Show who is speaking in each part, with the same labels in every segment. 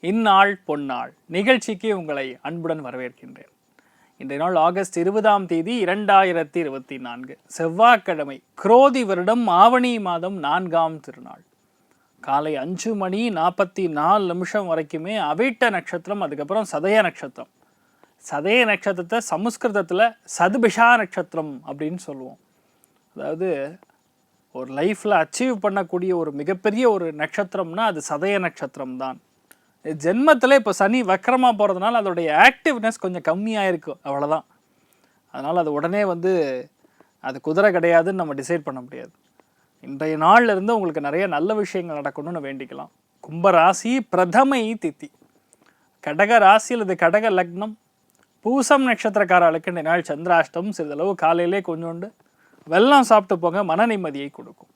Speaker 1: இந்நாள் பொன்னாள் நிகழ்ச்சிக்கு உங்களை அன்புடன் வரவேற்கின்றேன். இன்றைய நாள் ஆகஸ்ட் 20ஆம் தேதி 2024 செவ்வாய்க்கிழமை, குரோதி வருடம் ஆவணி மாதம் 4ஆம் திருநாள். காலை 5:44 வரைக்குமே அவிட்ட நட்சத்திரம், அதுக்கப்புறம் சதய நட்சத்திரம். சதய நட்சத்திரத்தை சமஸ்கிருதத்தில் சதுபிஷா நட்சத்திரம் அப்படின்னு சொல்லுவோம். அதாவது ஒரு லைஃப்பில் அச்சீவ் பண்ணக்கூடிய ஒரு மிகப்பெரிய ஒரு நட்சத்திரம்னா அது சதய நட்சத்திரம் தான். ஜென்மத்தில் இப்போ சனி வக்கரமாக போகிறதுனால அதோடைய ஆக்டிவ்னஸ் கொஞ்சம் கம்மியாக இருக்கும், அவ்வளோதான். அதனால் அது உடனே அது குதிரை கிடையாதுன்னு நம்ம டிசைட் பண்ண முடியாது. இன்றைய நாளில் இருந்து உங்களுக்கு நிறைய நல்ல விஷயங்கள் நடக்கணும்னு வேண்டிக்கலாம். கும்பராசி பிரதமை தித்தி, கடக ராசி அல்லது கடக லக்னம், பூசம் நட்சத்திரக்காரர்களுக்கு இந்த நாள் சந்திராஷ்டம். சிறிதளவு காலையிலே கொஞ்சோண்டு வெல்லம் சாப்பிட்டு போங்க, மன நிம்மதியை கொடுக்கும்.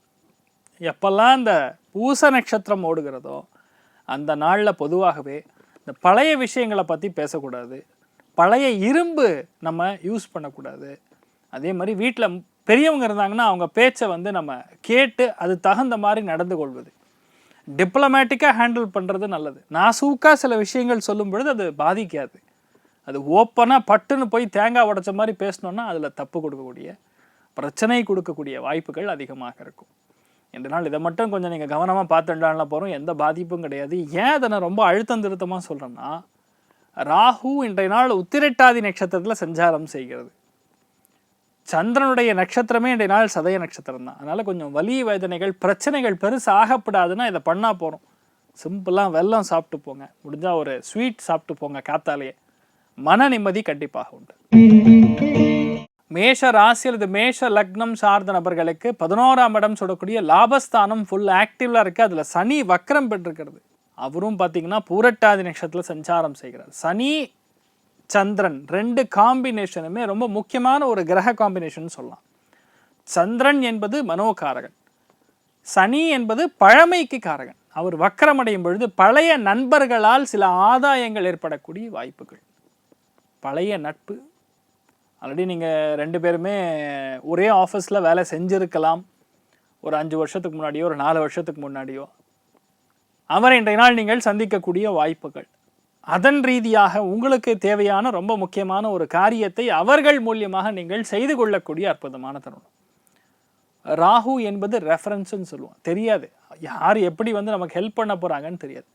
Speaker 1: எப்பெல்லாம் இந்த பூச நட்சத்திரம் ஓடுகிறதோ அந்த நாளில் பொதுவாகவே இந்த பழைய விஷயங்களை பற்றி பேசக்கூடாது, பழைய இரும்பு நம்ம யூஸ் பண்ணக்கூடாது. அதே மாதிரி வீட்டில் பெரியவங்க இருந்தாங்கன்னா அவங்க பேச்சை நம்ம கேட்டு அது தகுந்த மாதிரி நடந்து கொள்வது, டிப்ளமேட்டிக்காக ஹேண்டில் பண்ணுறது நல்லது. நாசூக்காக சில விஷயங்கள் சொல்லும் பொழுது அது பாதிக்காது. அது ஓப்பனாக பட்டுன்னு போய் தேங்காய் உடைச்ச மாதிரி பேசணுன்னா அதில் தப்பு கொடுக்கக்கூடிய, பிரச்சனை கொடுக்கக்கூடிய வாய்ப்புகள் அதிகமாக இருக்கும். இந்த நாள் இதை மட்டும் கொஞ்சம் நீங்கள் கவனமாக பார்த்துட்டாலாம் போகிறோம், எந்த பாதிப்பும் கிடையாது. ஏன் அதை நான் ரொம்ப அழுத்தம் திருத்தமாக சொல்கிறேன்னா, ராகு இன்றைய நாள் உத்திரட்டாதி நட்சத்திரத்தில் சஞ்சாரம் செய்கிறது. சந்திரனுடைய நட்சத்திரமே இன்றைய நாள் சதய நட்சத்திரம் தான். அதனால் கொஞ்சம் வலி வேதனைகள் பிரச்சனைகள் பெருசு ஆகப்படாதுன்னா இதை பண்ணால் போகிறோம். சிம்பிளாக வெல்லம் சாப்பிட்டு போங்க, முடிஞ்சால் ஒரு ஸ்வீட் சாப்பிட்டு போங்க, காத்தாலேயே மன நிம்மதி கண்டிப்பாக உண்டு. மேஷ ராசி அல்லது மேஷ லக்னம் சார்ந்த நபர்களுக்கு 11ஆம் இடம் சொல்லக்கூடிய லாபஸ்தானம் ஃபுல் ஆக்டிவ்ல இருக்கு. அதில் சனி வக்ரம் பெற்றிருக்கிறது. அவரும் பார்த்தீங்கன்னா பூரட்டாதி நட்சத்திரத்தில் சஞ்சாரம் செய்கிறார். சனி சந்திரன் ரெண்டு காம்பினேஷனுமே ரொம்ப முக்கியமான ஒரு கிரக காம்பினேஷன் சொல்லலாம். சந்திரன் என்பது மனோகாரகன், சனி என்பது பழமைக்கு காரகன். அவர் வக்ரமடையும் பொழுது பழைய நண்பர்களால் சில ஆதாயங்கள் ஏற்படக்கூடிய வாய்ப்புகள். பழைய நட்பு, ஆல்ரெடி நீங்கள் 2 பேருமே ஒரே ஆஃபீஸில் வேலை செஞ்சுருக்கலாம். ஒரு 5 வருஷத்துக்கு முன்னாடியோ ஒரு 4 வருஷத்துக்கு முன்னாடியோ அவரை இன்றைய நாள் நீங்கள் சந்திக்கக்கூடிய வாய்ப்புகள். அதன் ரீதியாக உங்களுக்கு தேவையான ரொம்ப முக்கியமான ஒரு காரியத்தை அவர்கள் மூலியமாக நீங்கள் செய்து கொள்ளக்கூடிய அற்புதமான தருணம். ராகு என்பது ரெஃபரன்ஸ்ன்னு சொல்லுவோம். தெரியாது யார் எப்படி நமக்கு ஹெல்ப் பண்ண போகிறாங்கன்னு தெரியாது.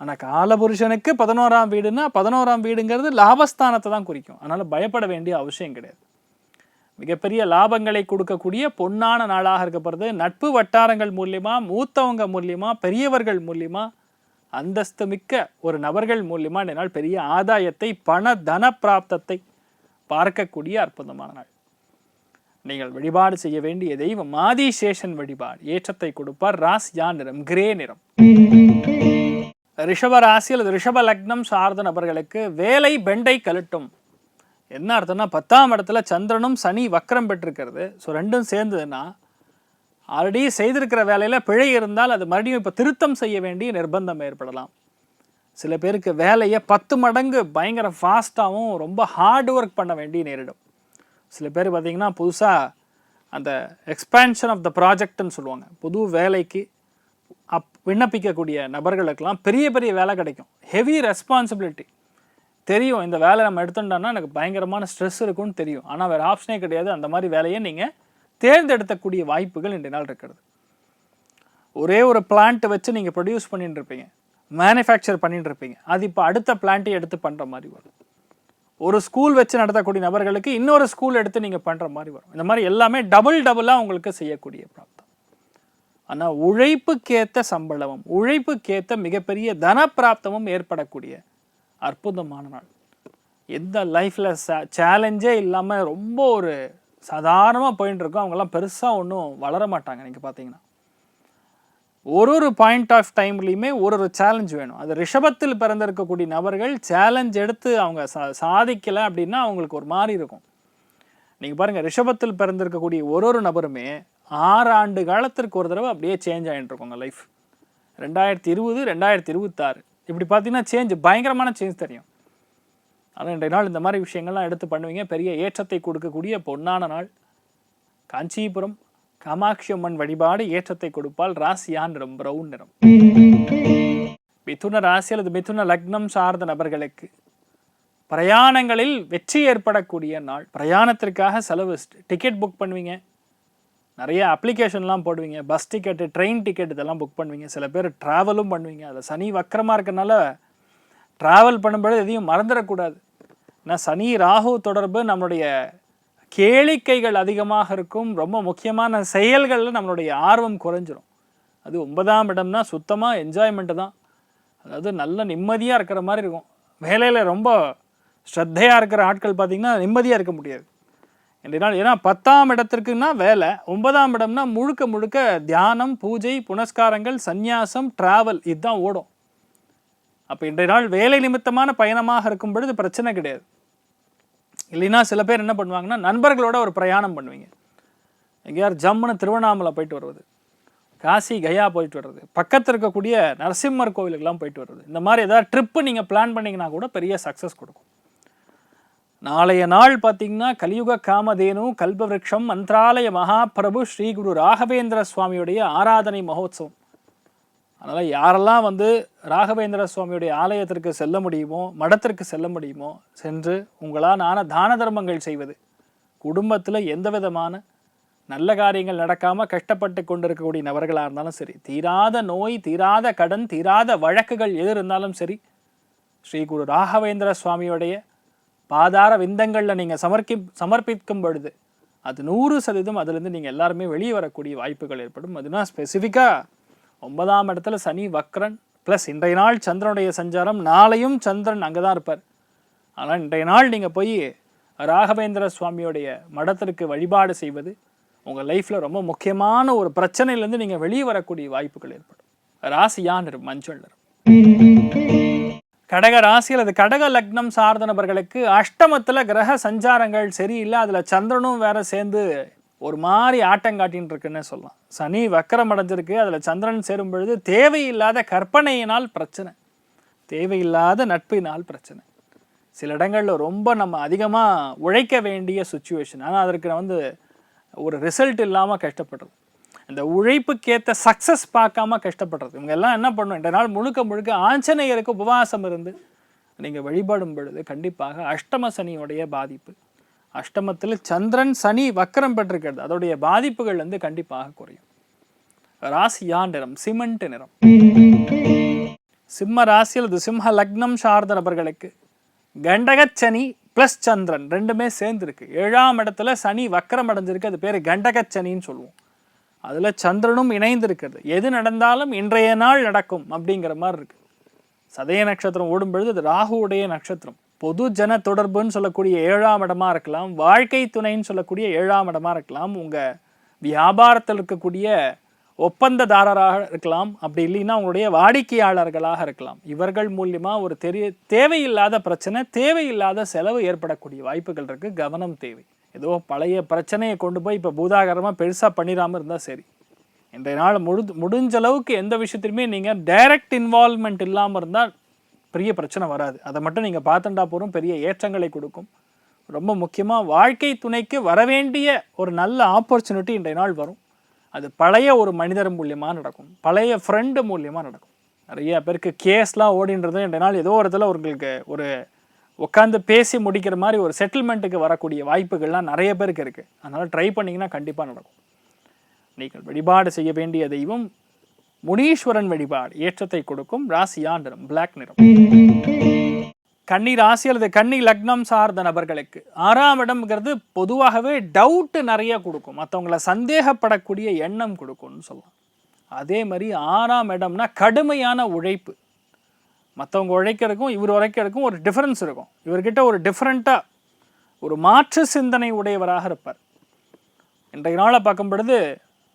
Speaker 1: ஆனால் காலபுருஷனுக்கு 11ஆம் வீடுன்னா 11ஆம் வீடுங்கிறது லாபஸ்தானத்தை தான் குறிக்கும். அதனால் பயப்பட வேண்டிய அவசியம் கிடையாது. மிகப்பெரிய லாபங்களை கொடுக்கக்கூடிய பொன்னான நாளாக இருக்கப்படுறது. நட்பு வட்டாரங்கள் மூலியமாக, மூத்தவங்க மூலியமாக, பெரியவர்கள் மூலியமாக, அந்தஸ்து மிக்க ஒரு நபர்கள் மூலியமாக இந்த நாள் பெரிய ஆதாயத்தை, பண தன பிராப்தத்தை பார்க்கக்கூடிய அற்புதமான நாள். நீங்கள் வழிபாடு செய்ய வேண்டிய தெய்வம் ஆதிசேஷன் வழிபாடு. ஏற்றத்தை கொடுப்பார். ராசியா நிறம் கிரே நிறம். ரிஷப ராசி அல்லது ரிஷப லக்னம் சார்ந்த நபர்களுக்கு வேலை பெண்டை கழட்டும். என்ன அர்த்தம்னா 10ஆம் இடத்துல சந்திரனும் சனி வக்ரம் பெற்றிருக்கிறது. ஸோ ரெண்டும் சேர்ந்ததுன்னா ஆல்ரெடி செய்திருக்கிற வேலையில் பிழை இருந்தால் அது மறுபடியும் இப்போ திருத்தம் செய்ய வேண்டிய நிர்பந்தம் ஏற்படலாம். சில பேருக்கு வேலையை 10 மடங்கு பயங்கர ஃபாஸ்ட்டாகவும் ரொம்ப ஹார்ட் ஒர்க் பண்ண வேண்டி நேரிடும். சில பேர் பார்த்திங்கன்னா புதுசாக அந்த எக்ஸ்பேன்ஷன் ஆஃப் த ப்ராஜெக்ட்னு சொல்லுவாங்க, புது வேலைக்கு விண்ணப்பிக்கக்கூடிய நபர்களுக்கெல்லாம் பெரிய பெரிய வேலை கிடைக்கும். ஹெவி ரெஸ்பான்சிபிலிட்டி தெரியும், இந்த வேலை நம்ம எடுத்துட்டோம்னா எனக்கு பயங்கரமான ஸ்ட்ரெஸ் இருக்குன்னு தெரியும். ஆனால் வேறு ஆப்ஷனே கிடையாது. அந்த மாதிரி வேலையை நீங்கள் தேர்ந்தெடுக்கக்கூடிய வாய்ப்புகள் இன்றைய நாள் இருக்கிறது. ஒரே ஒரு பிளான்ட்டை வச்சு நீங்கள் ப்ரொடியூஸ் பண்ணிட்டு இருப்பீங்க, மேனுஃபேக்சர் பண்ணிட்டு இருப்பீங்க. அது இப்போ அடுத்த பிளான்ட்டை எடுத்து பண்ணுற மாதிரி வரும். ஒரு ஸ்கூல் வச்சு நடத்தக்கூடிய நபர்களுக்கு இன்னொரு ஸ்கூல் எடுத்து நீங்கள் பண்ணுற மாதிரி வரும். இந்த மாதிரி எல்லாமே டபுளாக உங்களுக்கு செய்யக்கூடிய பிராப்தம். ஆனால் உழைப்புக்கேற்ற சம்பளமும், உழைப்புக்கேற்ற மிகப்பெரிய தன பிராப்தமும் ஏற்படக்கூடிய அற்புதமான நாள். எந்த லைஃப்பில் சேலஞ்சே இல்லாமல் ரொம்ப ஒரு சாதாரணமாக போயிட்டு இருக்கோம், அவங்கெல்லாம் பெருசாக ஒன்றும் வளர மாட்டாங்க. நீங்கள் பார்த்தீங்கன்னா ஒரு பாயிண்ட் ஆஃப் டைம்லேயுமே ஒரு சேலஞ்ச் வேணும். அது ரிஷபத்தில் பிறந்திருக்கக்கூடிய நபர்கள் சேலஞ்ச் எடுத்து அவங்க சாதிக்கலை அப்படின்னா அவங்களுக்கு ஒரு மாதிரி இருக்கும். நீங்கள் பாருங்கள், ரிஷபத்தில் பிறந்திருக்கக்கூடிய ஒரு நபருமே 6 ஆண்டு காலத்திற்கு ஒரு தடவை அப்படியே சேஞ்ச் ஆகிட்டு இருக்கோங்க லைஃப். 2020 2026 இப்படி பார்த்தீங்கன்னா சேஞ்ச், பயங்கரமான சேஞ்ச் தெரியும். ஆனால் இன்றைய நாள் இந்த மாதிரி விஷயங்கள்லாம் எடுத்து பண்ணுவீங்க. பெரிய ஏற்றத்தை கொடுக்கக்கூடிய பொன்னான நாள். காஞ்சிபுரம் காமாட்சி அம்மன் வழிபாடு ஏற்றத்தை கொடுப்பால். ராசியா நிறம் பிரவுன் நிறம். மிதுன ராசி அல்லது மிதுன லக்னம் சார்ந்த நபர்களுக்கு பிரயாணங்களில் வெற்றி ஏற்படக்கூடிய நாள். பிரயாணத்திற்காக செலவு, டிக்கெட் புக் பண்ணுவீங்க, நிறைய அப்ளிகேஷன்லாம் போடுவீங்க, பஸ் டிக்கெட்டு, ட்ரெயின் டிக்கெட் இதெல்லாம் புக் பண்ணுவீங்க. சில பேர் ட்ராவலும் பண்ணுவீங்க. அதில் சனி வக்கரமாக இருக்கனால ட்ராவல் பண்ணும்போது எதையும் மறந்துடக்கூடாது. ஏன்னா சனி ராகு தொடர்பு நம்மளுடைய கேளிக்கைகள் அதிகமாக இருக்கும். ரொம்ப முக்கியமான செயல்களில் நம்மளுடைய ஆர்வம் குறைஞ்சிரும். அது 9ஆம் இடம்னா சுத்தமாக என்ஜாய்மெண்ட்டு தான். அதாவது நல்ல நிம்மதியாக இருக்கிற மாதிரி இருக்கும். வேலையில் ரொம்ப ஸ்ரத்தையாக இருக்கிற ஆட்கள் பார்த்திங்கன்னா நிம்மதியாக இருக்க முடியாது. ஏன்னா 10ஆம் இடத்திற்குன்னா வேலை, 9ஆம் இடம்னா முழுக்க முழுக்க தியானம், பூஜை, புனஸ்காரங்கள், சந்நியாசம், ட்ராவல் இதுதான் ஓடும். அப்போ இன்றைய நாள் வேலை நிமித்தமான பயணமாக இருக்கும் பொழுது பிரச்சனை கிடையாது. இல்லைன்னா சில பேர் என்ன பண்ணுவாங்கன்னா நண்பர்களோட ஒரு பிரயாணம் பண்ணுவீங்க. எங்கேயார் ஜம்முன்னு திருவண்ணாமலை போயிட்டு வருவது, காசி கயா போயிட்டு வர்றது, பக்கத்தில் இருக்கக்கூடிய நரசிம்மர் கோவிலுக்கெல்லாம் போயிட்டு வர்றது, இந்த மாதிரி ஏதாவது ட்ரிப்பு நீங்கள் பிளான் பண்ணிங்கன்னா கூட பெரிய சக்ஸஸ் கொடுக்கும். நாளைய நாள் பார்த்திங்கன்னா கலியுக காமதேனு கல்பவிருக்ஷம் மந்த்ராலய மகாபிரபு ஸ்ரீ குரு ராகவேந்திர சுவாமியுடைய ஆராதனை மகோத்சவம். அதனால் யாரெல்லாம் ராகவேந்திர சுவாமியுடைய ஆலயத்திற்கு செல்ல முடியுமோ, மடத்திற்கு செல்ல முடியுமோ சென்று உங்களால் தான தர்மங்கள் செய்வது, குடும்பத்தில் எந்த விதமான நல்ல காரியங்கள் நடக்காமல் கஷ்டப்பட்டு கொண்டிருக்கக்கூடிய நபர்களாக இருந்தாலும் சரி, தீராத நோய், தீராத கடன், தீராத வழக்குகள் எது இருந்தாலும் சரி, ஸ்ரீ குரு ராகவேந்திர சுவாமியுடைய பாதார விந்தங்களில் நீங்கள் சமர்ப்பிக்கும் பொழுது அது 100% அதிலிருந்து நீங்கள் எல்லாருமே வெளியே வரக்கூடிய வாய்ப்புகள் ஏற்படும். அதுனா ஸ்பெசிஃபிக்காக 9ஆம் இடத்துல சனி வக்ரன் ப்ளஸ் இன்றைய நாள் சந்திரனுடைய சஞ்சாரம். நாளையும் சந்திரன் அங்கே தான் இருப்பார். ஆனால் இன்றைய நாள் நீங்கள் போய் ராகவேந்திர சுவாமியுடைய மடத்திற்கு வழிபாடு செய்வது உங்கள் லைஃப்பில் ரொம்ப முக்கியமான ஒரு பிரச்சனையிலேருந்து நீங்கள் வெளியே வரக்கூடிய வாய்ப்புகள் ஏற்படும். ராசியான் மஞ்சள் நிறம். கடக ராசி அல்லது கடக லக்னம் சார்ந்த நபர்களுக்கு அஷ்டமத்தில் கிரக சஞ்சாரங்கள் சரியில்லை. அதில் சந்திரனும் வேற சேர்ந்து ஒரு மாதிரி ஆட்டங்காட்டின்னு இருக்குன்னு சொல்லலாம். சனி வக்கரம் அடைஞ்சிருக்கு, அதில் சந்திரன் சேரும் பொழுது தேவையில்லாத கற்பனையினால் பிரச்சனை, தேவையில்லாத நட்பினால் பிரச்சனை. சில இடங்களில் ரொம்ப நம்ம அதிகமாக உழைக்க வேண்டிய சுச்சுவேஷன், ஆனால் அதற்கு ஒரு ரிசல்ட் இல்லாமல் கஷ்டப்படுறது, இந்த உழைப்புக்கேற்ற சக்ஸஸ் பார்க்காம கஷ்டப்படுறது. இவங்க எல்லாம் என்ன பண்ணணும், இந்த நாள் முழுக்க முழுக்க ஆஞ்சநேயருக்கு உபவாசம் இருந்து நீங்கள் வழிபடும் பொழுது கண்டிப்பாக அஷ்டம சனியுடைய பாதிப்பு, அஷ்டமத்தில் சந்திரன் சனி வக்கரம் பெற்றிருக்கிறது, அதோடைய பாதிப்புகள் கண்டிப்பாக குறையும். ராசியா நிறம் சிமெண்ட் நிறம். சிம்ம ராசி அல்லது சிம்ம லக்னம் சார்ந்த நபர்களுக்கு கண்டகச்சனி ப்ளஸ் சந்திரன் ரெண்டுமே சேர்ந்துருக்கு. 7ஆம் இடத்துல சனி வக்கரம் அடைஞ்சிருக்கு, அது பேர் கண்டகச்சனின்னு சொல்லுவோம். அதில் சந்திரனும் இணைந்திருக்கிறது. எது நடந்தாலும் இன்றைய நாள் நடக்கும் அப்படிங்கிற மாதிரி இருக்குது. சதய நட்சத்திரம் ஓடும் பொழுது அது ராகுவுடைய நட்சத்திரம். பொது ஜன தொடர்புன்னு சொல்லக்கூடிய 7ஆம் இடமா இருக்கலாம், வாழ்க்கை துணைன்னு சொல்லக்கூடிய 7ஆம் இடமா இருக்கலாம், உங்கள் வியாபாரத்தில் இருக்கக்கூடிய ஒப்பந்ததாரராக இருக்கலாம், அப்படி இல்லைன்னா உங்களுடைய வாடிக்கையாளர்களாக இருக்கலாம். இவர்கள் மூலியமாக ஒரு தேவையில்லாத பிரச்சனை, தேவையில்லாத செலவு ஏற்படக்கூடிய வாய்ப்புகள் இருக்குது. கவனம் தேவை. ஏதோ பழைய பிரச்சனையை கொண்டு போய் இப்போ பூதாகரமாக பெருசாக பண்ணிடாமல் இருந்தால் சரி. இன்றைய நாள் முடிஞ்ச அளவுக்கு எந்த விஷயத்திலுமே நீங்கள் டைரக்ட் இன்வால்மெண்ட் இல்லாமல் இருந்தால் பெரிய பிரச்சனை வராது. அதை மட்டும் நீங்கள் பார்த்துட்டா போகிறோம், பெரிய ஏற்றங்களை கொடுக்கும். ரொம்ப முக்கியமாக வாழ்க்கை துணைக்கு வரவேண்டிய ஒரு நல்ல ஆப்பர்ச்சுனிட்டி இன்றைய நாள் வரும். அது பழைய ஒரு மனிதர் மூலியமாக நடக்கும், பழைய ஃப்ரெண்டு மூலியமாக நடக்கும். நிறைய பேருக்கு கேஸ்லாம் ஓடின்றது இன்றைய நாள் ஏதோ ஒரு இடத்துல உங்களுக்கு ஒரு உட்காந்து பேசி முடிக்கிற மாதிரி ஒரு செட்டில்மெண்ட்டுக்கு வரக்கூடிய வாய்ப்புகள்லாம் நிறைய பேருக்கு இருக்குது. அதனால் ட்ரை பண்ணிங்கன்னா கண்டிப்பாக நடக்கும். நீங்கள் வழிபாடு செய்ய வேண்டிய தெய்வம் முனீஸ்வரன் வழிபாடு ஏற்றத்தை கொடுக்கும். ராசியா நிறம் பிளாக் நிறம். கன்னி ராசி அல்லது கன்னி லக்னம் சார்ந்த நபர்களுக்கு 6ஆம் இடம்ங்கிறது பொதுவாகவே டவுட்டு நிறைய கொடுக்கும், மற்றவங்களை சந்தேகப்படக்கூடிய எண்ணம் கொடுக்கும்னு சொல்லலாம். அதே மாதிரி 6ஆம் இடம்னா கடுமையான உழைப்பு. மற்றவங்க உழைக்கிறதுக்கும் இவர் உழைக்கிறதுக்கும் ஒரு டிஃப்ரென்ஸ் இருக்கும். இவர்கிட்ட ஒரு டிஃப்ரெண்ட்டாக ஒரு மாற்று சிந்தனை உடையவராக இருப்பார். இன்றைய நாளை பார்க்கும் பொழுது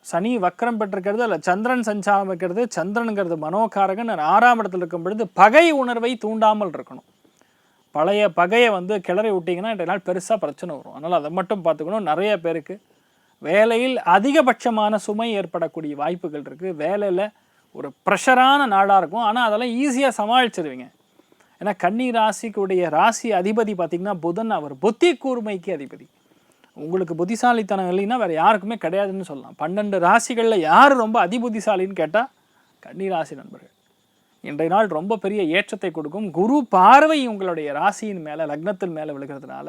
Speaker 1: சனி வக்கரம் பெற்றிருக்கிறது, அதில் சந்திரன் சஞ்சாரம் வைக்கிறது. சந்திரனுங்கிறது மனோகாரகன். 6ஆம் இடத்துல இருக்கும் பொழுது பகை உணர்வை தூண்டாமல் இருக்கணும். பழைய பகையை கிளறி விட்டிங்கன்னா இன்றைய நாள் பெருசாக பிரச்சனை வரும். அதனால் அதை மட்டும் பார்த்துக்கணும். நிறைய பேருக்கு வேலையில் அதிகபட்சமான சுமை ஏற்படக்கூடிய வாய்ப்புகள் இருக்குது. வேலையில் ஒரு ப்ரெஷரான நாளாக இருக்கும், ஆனால் அதெல்லாம் ஈஸியாக சமாளிச்சிருவீங்க. ஏன்னா கன்னி ராசிக்குடைய ராசி அதிபதி பார்த்திங்கன்னா புதன், அவர் புத்தி கூர்மைக்கு அதிபதி. உங்களுக்கு புத்திசாலித்தனம் இல்லைன்னா வேறு யாருக்குமே கிடையாதுன்னு சொல்லலாம். 12 ராசிகளில் யார் ரொம்ப அதிபுத்திசாலின்னு கேட்டால் கன்னி ராசி நண்பர்கள். இன்றைய நாள் ரொம்ப பெரிய ஏற்றத்தை கொடுக்கும். குரு பார்வை உங்களுடைய ராசியின் மேலே லக்னத்தின் மேலே விழுகிறதுனால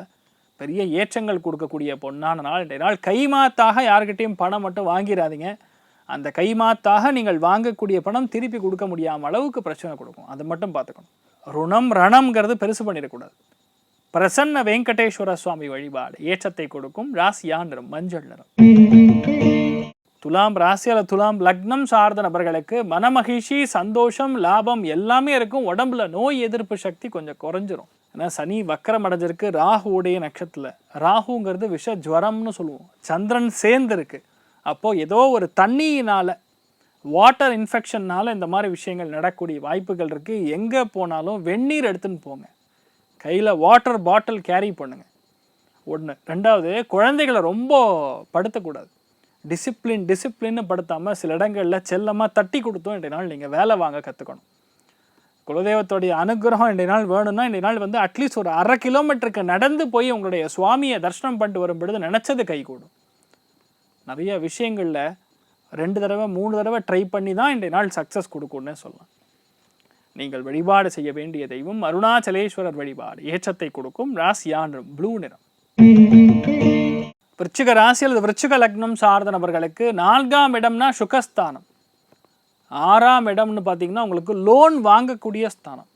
Speaker 1: பெரிய ஏற்றங்கள் கொடுக்கக்கூடிய பொன்னான நாள் இன்றைய நாள். கைமாத்தாக யார்கிட்டையும் பணம் மட்டும் வாங்கிடாதீங்க. அந்த கைமாத்தாக நீங்கள் வாங்கக்கூடிய பணம் திருப்பி கொடுக்க முடியாமல் அளவுக்கு பிரச்சனை கொடுக்கும். அதை மட்டும் பார்த்துக்கணும். ருணம் ரணம்ங்கிறது பெருசு பண்ணிடக்கூடாது. பிரசன்ன வெங்கடேஸ்வர சுவாமி வழிபாடு ஏற்றத்தை கொடுக்கும். ராசியா நிறம் மஞ்சள் நிறம். துலாம் ராசியால துலாம் லக்னம் சார்ந்த நபர்களுக்கு மனமகிழ்ச்சி, சந்தோஷம், லாபம் எல்லாமே இருக்கும். உடம்புல நோய் எதிர்ப்பு சக்தி கொஞ்சம் குறைஞ்சிரும். ஏன்னா சனி வக்கரம் அடைஞ்சிருக்கு ராகுவுடைய நட்சத்திரத்தில். ராகுங்கிறது விஷ ஜுவரம்னு சொல்லுவோம். சந்திரன் சேர்ந்துருக்கு. அப்போது ஏதோ ஒரு தண்ணியினால் வாட்டர் இன்ஃபெக்ஷன்னால் இந்த மாதிரி விஷயங்கள் நடக்கக்கூடிய வாய்ப்புகள் இருக்குது. எங்கே போனாலும் வெந்நீர் எடுத்துன்னு போங்க. கையில் வாட்டர் பாட்டில் கேரி பண்ணுங்கள். ஒன்று. ரெண்டாவது, குழந்தைகளை ரொம்ப படுத்தக்கூடாது. டிசிப்ளின்னு படுத்தாமல் சில இடங்களில் செல்லமாக தட்டி கொடுத்தோம் இன்றைய நாள் நீங்கள் வேலை வாங்க கற்றுக்கணும். குலதெய்வத்தோடைய அனுகிரகம் இன்றைய நாள் வேணும்னா இன்றைய நாள் வந்து அட்லீஸ்ட் ஒரு 1/2 கிலோமீட்டருக்கு நடந்து போய் உங்களுடைய சுவாமியை தரிசனம் பண்ணிட்டு வரும் பொழுது நினச்சது கைகூடும். நிறைய விஷயங்களில் 2 தடவை 3 தடவை ட்ரை பண்ணி தான் இன்றைய நாள் சக்ஸஸ் கொடுக்கும்னு சொல்லலாம். நீங்கள் வழிபாடு செய்ய வேண்டிய தெய்வம் அருணாச்சலேஸ்வரர் வழிபாடு ஏற்றத்தை கொடுக்கும். ராசியா நிறம் ப்ளூ நிறம். விருச்சிக ராசி அல்லது விருச்சிக லக்னம் சார்ந்த நபர்களுக்கு 4ஆம் இடம்னா சுகஸ்தானம். 6ஆம் இடம்னு பார்த்தீங்கன்னா உங்களுக்கு லோன் வாங்கக்கூடிய ஸ்தானம்.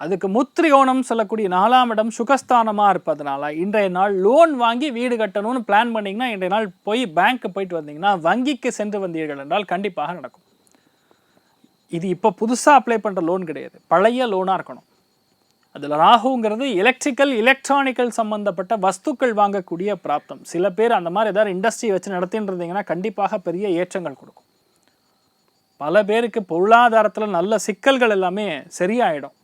Speaker 1: அதுக்கு முத்திரிகோணம் சொல்லக்கூடிய 4ஆம் இடம் சுகஸ்தானமாக இருப்பதனால இன்றைய நாள் லோன் வாங்கி வீடு கட்டணும்னு பிளான் பண்ணிங்கன்னா இன்றைய நாள் போய் பேங்க்கு போயிட்டு வந்தீங்கன்னா வங்கிக்கு சென்று வந்தீர்கள் என்றால் கண்டிப்பாக நடக்கும். இது இப்போ புதுசாக அப்ளை பண்ணுற லோன் கிடையாது, பழைய லோனாக இருக்கணும். அதில் ராகுங்கிறது எலக்ட்ரானிக்கல் சம்மந்தப்பட்ட வஸ்துக்கள் வாங்கக்கூடிய பிராப்தம். சில பேர் அந்த மாதிரி ஏதாவது இண்டஸ்ட்ரி வச்சு நடத்தின்னு இருந்தீங்கன்னா கண்டிப்பாக பெரிய ஏற்றங்கள் கொடுக்கும். பல பேருக்கு பொருளாதாரத்தில் நல்ல சிக்கல்கள் எல்லாமே சரியாயிடும்.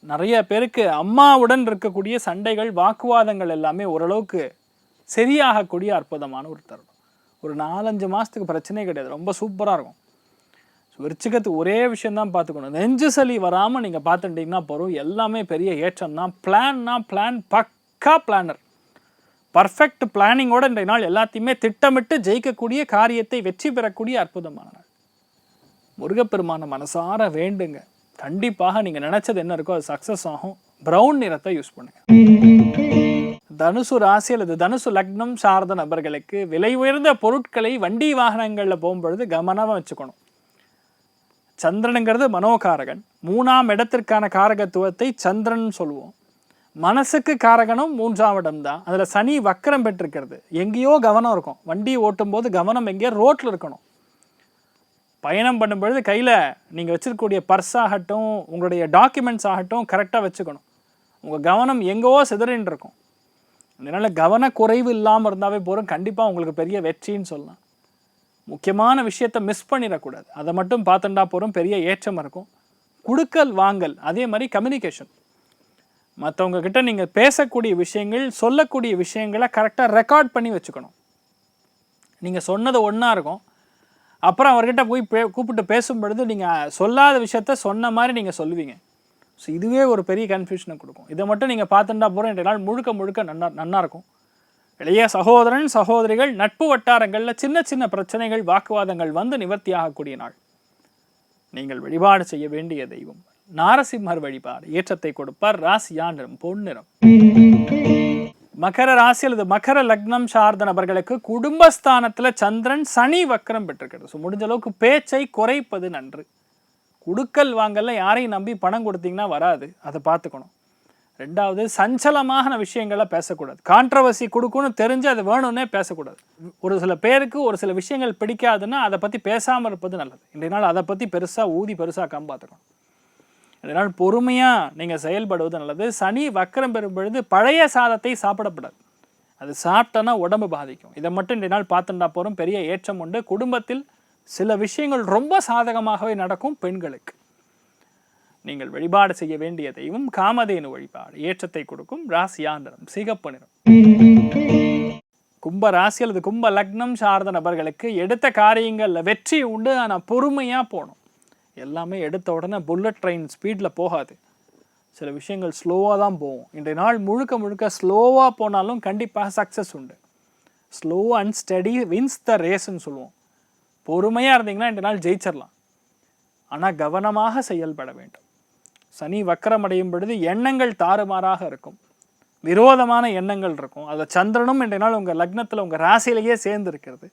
Speaker 1: நிறைய பேருக்கு அம்மாவுடன் இருக்கக்கூடிய சண்டைகள், வாக்குவாதங்கள் எல்லாமே ஓரளவுக்கு சரியாகக்கூடிய அற்புதமான ஒரு தருணம். ஒரு 4-5 மாதத்துக்கு பிரச்சனையே கிடையாது, ரொம்ப சூப்பராக இருக்கும். விருச்சிகத்துக்கு ஒரே விஷயந்தான் பார்த்துக்கணும், நெஞ்சு சளி வராமல் நீங்கள் பார்த்துட்டிங்கன்னா போகிறோம். எல்லாமே பெரிய ஏற்றம் தான். பிளான் பக்கா பிளானர், பர்ஃபெக்ட் பிளானிங்கோடு இன்றைய நாள் எல்லாத்தையுமே திட்டமிட்டு ஜெயிக்கக்கூடிய, காரியத்தை வெற்றி பெறக்கூடிய அற்புதமான நாள். முருகப்பெருமான மனசார வேண்டுங்க, கண்டிப்பாக நீங்கள் நினச்சது என்ன இருக்கோ அது சக்ஸஸ் ஆகும். ப்ரௌன் நிறத்தை யூஸ் பண்ணுங்க. தனுசு ராசி அல்லது தனுசு லக்னம் சார்ந்த நபர்களுக்கு விலை உயர்ந்த பொருட்களை வண்டி வாகனங்களில் போகும்பொழுது கவனமாக வச்சுக்கணும். சந்திரனுங்கிறது மனோகாரகன். 3ஆம் இடத்திற்கான காரகத்துவத்தை சந்திரன் சொல்லுவோம். மனசுக்கு காரகனும் 3ஆம் இடம் தான். அதில் சனி வக்கரம் பெற்றிருக்கிறது. எங்கேயோ கவனம் இருக்கும். வண்டி ஓட்டும் போது கவனம் எங்கேயோ ரோட்டில் இருக்கணும். பயணம் பண்ணும்பொழுது கையில் நீங்கள் வச்சுருக்கக்கூடிய பர்ஸ் ஆகட்டும், உங்களுடைய டாக்குமெண்ட்ஸ் ஆகட்டும் கரெக்டாக வச்சுக்கணும். உங்கள் கவனம் எங்கேயோ சிதறின்னு இருக்கும். அதனால் கவனக்குறைவு இல்லாமல் இருந்தாவே போகிறோம். கண்டிப்பாக உங்களுக்கு பெரிய வெற்றின்னு சொல்லலாம். முக்கியமான விஷயத்தை மிஸ் பண்ணிடக்கூடாது. அதை மட்டும் பார்த்துட்டா போகிறோம், பெரிய ஏற்றம் இருக்கும். குடுக்கல் வாங்கல், அதே மாதிரி கம்யூனிகேஷன். மற்றவங்க கிட்ட நீங்கள் பேசக்கூடிய விஷயங்கள், சொல்லக்கூடிய விஷயங்களை கரெக்டாக ரெக்கார்ட் பண்ணி வச்சுக்கணும். நீங்கள் சொன்னது ஒன்றா இருக்கும், அப்புறம் அவர்கிட்ட போய் கூப்பிட்டு பேசும் பொழுது நீங்கள் சொல்லாத விஷயத்த சொன்ன மாதிரி நீங்கள் சொல்லுவீங்க. ஸோ இதுவே ஒரு பெரிய கன்ஃபியூஷனை கொடுக்கும். இதை மட்டும் நீங்கள் பார்த்துட்டா போகிறோம். இன்றைய நாள் முழுக்க நன்னா இருக்கும். இளைய சகோதரன் சகோதரிகள் நட்பு வட்டாரங்களில் சின்ன பிரச்சனைகள், வாக்குவாதங்கள் வந்து நிவர்த்தியாகக்கூடிய நாள். நீங்கள் வழிபாடு செய்ய வேண்டிய தெய்வம் நாரசிம்மர் வழிபாடு ஏற்றத்தை கொடுப்பார். ராசியா நிறம் பொன்னிறம். மகர ராசி அல்லது மகர லக்னம் சார்ந்த நபர்களுக்கு குடும்பஸ்தானத்தில் சந்திரன் சனி வக்கரம் பெற்றிருக்கிறது. ஸோ முடிஞ்ச அளவுக்கு பேச்சை குறைப்பது நன்று. குடுக்கல் வாங்கல யாரையும் நம்பி பணம் கொடுத்தீங்கன்னா வராது, அதை பார்த்துக்கணும். ரெண்டாவது, சஞ்சலமான விஷயங்களை பேசக்கூடாது. கான்ட்ரவர்சி கொடுக்கணும்னு தெரிஞ்சு அது வேணும்னே பேசக்கூடாது. ஒரு சில பேருக்கு ஒரு சில விஷயங்கள் பிடிக்காதுன்னா அதை பற்றி பேசாமல் இருப்பது நல்லது. இன்றைய நாள் அதை பற்றி பெருசாக பார்த்துக்கணும். இதனால் பொறுமையாக நீங்கள் செயல்படுவது நல்லது. சனி வக்கரம் பெறும் பொழுது பழைய சாதத்தை சாப்பிடப்படாது. அது சாப்பிட்டோன்னா உடம்பு பாதிக்கும். இதை மட்டும் இந்த நாள் பார்த்துட்டா போகிறோம், பெரிய ஏற்றம் உண்டு. குடும்பத்தில் சில விஷயங்கள் ரொம்ப சாதகமாகவே நடக்கும். பெண்களுக்கு நீங்கள் வழிபாடு செய்ய வேண்டிய தெய்வம் காமதேனு வழிபாடு ஏற்றத்தை கொடுக்கும். ராசியா நிறம் சிகப்பு நிறம். கும்ப ராசி அல்லது கும்ப லக்னம் சார்ந்த நபர்களுக்கு எடுத்த காரியங்களில் வெற்றி உண்டு. ஆனால் பொறுமையாக போகணும். எல்லாமே எடுத்த உடனே புல்லட் ட்ரெயின் ஸ்பீடில் போகாது. சில விஷயங்கள் ஸ்லோவாக தான் போகும். இன்றைய நாள் முழுக்க ஸ்லோவாக போனாலும் கண்டிப்பாக சக்ஸஸ் உண்டு. Slow and steady wins the ரேஸ்ன்னு சொல்லுவோம். பொறுமையாக இருந்தீங்கன்னா இன்றைய நாள் ஜெயிச்சிடலாம். ஆனால் கவனமாக செயல்பட வேண்டும். சனி வக்கரம் அடையும் பொழுது எண்ணங்கள் தாறுமாறாக இருக்கும், விரோதமான எண்ணங்கள் இருக்கும். அதில் சந்திரனும் இன்றைய நாள் உங்கள் லக்னத்தில் உங்கள் ராசியிலேயே சேர்ந்து இருக்கிறது.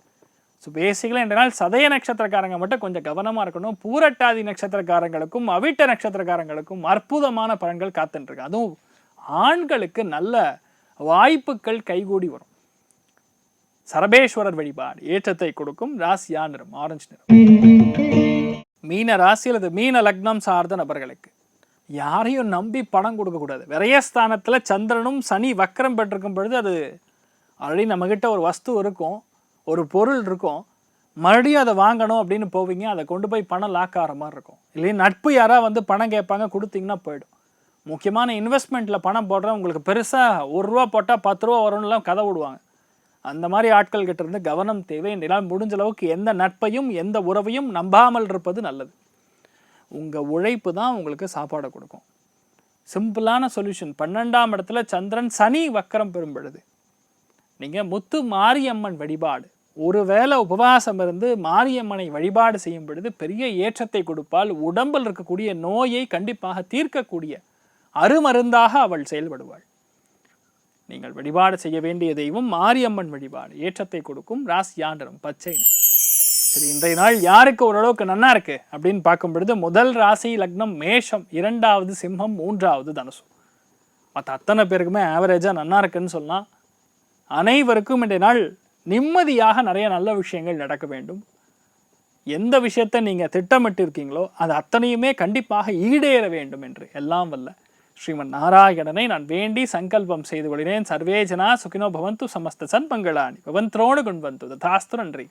Speaker 1: ஸோ பேசிக்கலாக இன்றைய நாள் சதய நட்சத்திரக்காரங்க மட்டும் கொஞ்சம் கவனமாக இருக்கணும். பூரட்டாதி நட்சத்திரக்காரங்களுக்கும் அவிட்ட நட்சத்திரக்காரங்களுக்கும் அற்புதமான பலன்கள் காத்துட்டுருக்கு. அதுவும் ஆண்களுக்கு நல்ல வாய்ப்புகள் கைகூடி வரும். சரபேஸ்வரர் வழிபாடு ஏற்றத்தை கொடுக்கும். ராசியா நிறம் ஆரஞ்சு நிறம். மீன ராசி அல்லது மீன லக்னம் சார்ந்த நபர்களுக்கு யாரையும் நம்பி பணம் கொடுக்கக்கூடாது. விரயஸ்தானத்தில் சந்திரனும் சனி வக்கரம் பெற்றிருக்கும் பொழுது அது ஆல்ரெடி நம்மக்கிட்ட ஒரு வஸ்து இருக்கும், ஒரு பொருள் இருக்கும், மறுபடியும் அதை வாங்கணும் அப்படின்னு போவீங்க, அதை கொண்டு போய் பணம் லாக் ஆகிற மாதிரி இருக்கும். இல்லையா நட்பு யாராவது வந்து பணம் கேட்பாங்க, கொடுத்தீங்கன்னா போயிடும். முக்கியமான இன்வெஸ்ட்மெண்ட்டில் பணம் போடுறேன், உங்களுக்கு பெருசாக ₹1 போட்டால் ₹10 வரும்னுலாம் கதை விடுவாங்க. அந்த மாதிரி ஆட்கள் கிட்ட இருந்து கவனம் தேவை. என்றால் முடிஞ்ச அளவுக்கு எந்த நட்பையும் எந்த உறவையும் நம்பாமல் இருப்பது நல்லது. உங்கள் உழைப்பு தான் உங்களுக்கு சாப்பாடை கொடுக்கும். சிம்பிளான சொல்யூஷன். 12ஆம் இடத்துல சந்திரன் சனி வக்கரம் பெறும் பொழுது நீங்கள் முத்து மாரியம்மன் வழிபாடு, ஒருவேளை உபவாசம் இருந்து மாரியம்மனை வழிபாடு செய்யும் பொழுது பெரிய ஏற்றத்தை கொடுப்பால். உடம்பில் இருக்கக்கூடிய நோயை கண்டிப்பாக தீர்க்கக்கூடிய அருமருந்தாக அவள் செயல்படுவாள். நீங்கள் வழிபாடு செய்ய வேண்டிய தெய்வம் மாரியம்மன் வழிபாடு ஏற்றத்தை கொடுக்கும். ராசியா நிறம் பச்சை நிறம். சரி, இன்றைய நாள் யாருக்கு ஓரளவுக்கு நன்னா இருக்கு அப்படின்னு பார்க்கும் பொழுது முதல் ராசி லக்னம் மேஷம், 2வது சிம்மம், 3வது தனுசு. மற்ற அத்தனை பேருக்குமே ஆவரேஜாக நன்னா இருக்குன்னு சொல்லலாம். அனைவருக்கும் இன்றைய நாள் நிம்மதியாக நிறைய நல்ல விஷயங்கள் நடக்க வேண்டும். எந்த விஷயத்தை நீங்கள் திட்டமிட்டு இருக்கீங்களோ அது அத்தனையுமே கண்டிப்பாக ஈடேற வேண்டும் என்று எல்லாம் வல்ல ஸ்ரீமன் நாராயணனை நான் வேண்டி சங்கல்பம் செய்து கொள்கிறேன். சர்வே ஜனா சுகினோ பவந்து, சமஸ்த சன்மங்களானி பவந்தோடு குண்வந்து. ததாஸ்து. நன்றி.